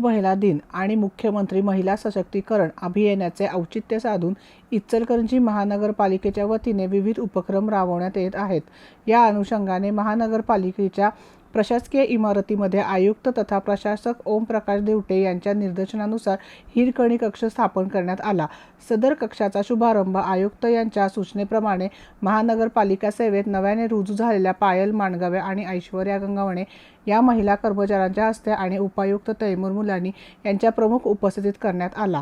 महिला दिन आणि मुख्यमंत्री महिला सशक्तीकरण अभियानाचे औचित्य साधून इचलकरंजी महानगरपालिकेच्या वतीने विविध उपक्रम राबवण्यात येत आहेत। या अनुषंगाने महानगरपालिकेच्या प्रशासकीय इमारतीमध्ये आयुक्त तथा प्रशासक ओमप्रकाश देवटे यांच्या निर्देशनानुसार हिरकणी कक्ष स्थापन करण्यात आला। सदर कक्षाचा शुभारंभ आयुक्त यांच्या सूचनेप्रमाणे महानगरपालिका सेवेत नव्याने रुजू झालेल्या पायल माणगावे आणि ऐश्वर्या गंगावणे या महिला कर्मचाऱ्यांच्या हस्ते आणि उपायुक्त तैमूर मुलानी यांच्या प्रमुख उपस्थितीत करण्यात आला।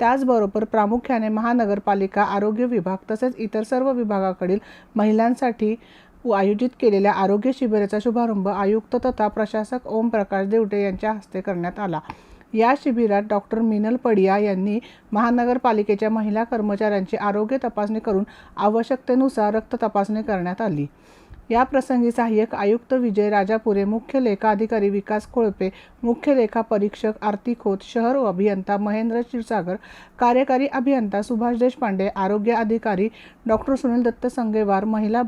त्याचबरोबर प्रामुख्याने महानगरपालिका आरोग्य विभाग तसेच इतर सर्व विभागाकडील महिलांसाठी आयोजित केलेल्या आरोग्य शिबिराचा शुभारंभ आयुक्त तथा प्रशासक ओमप्रकाश देवटे यांच्या हस्ते करण्यात आला। या शिबिरात डॉक्टर मिनल पडिया यांनी महानगरपालिकेच्या महिला कर्मचाऱ्यांची आरोग्य तपासणी करून आवश्यकतेनुसार रक्त तपासणी करण्यात आली। या प्रसंगी सहाय्यक आयुक्त विजय राजापुरे, मुख्य लेखा अधिकारी विकास कोळपे, मुख्य लेखा परीक्षक आरती खोत, शहर अभियंता महेंद्र क्षीरसागर, कार्यकारी अभियंता सुभाष देशपांडे, आरोग्य अधिकारी डॉक्टर सुनील दत्त संगेवार, महिला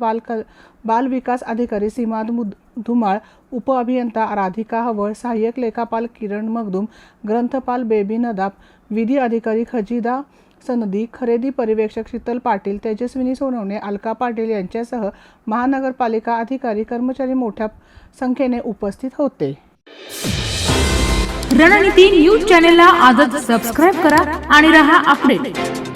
बाल विकास अधिकारी सीमा धुमाळ, उप अभियंता राधिका हवळ, सहाय्यक लेखापाल किरण मगदूम, ग्रंथपाल बेबी नदाब, विधी अधिकारी खजिदा सनदी, खरेदी पर्यवेक्षक शीतल पाटील, तेजस्विनी सोनवणे, अलका पाटील यांच्यासह महानगरपालिका अधिकारी कर्मचारी मोठ्या संख्येने उपस्थित होते। रणनीती न्यूज चॅनलला आजच सबस्क्राइब करा आणि रहा अपडेट।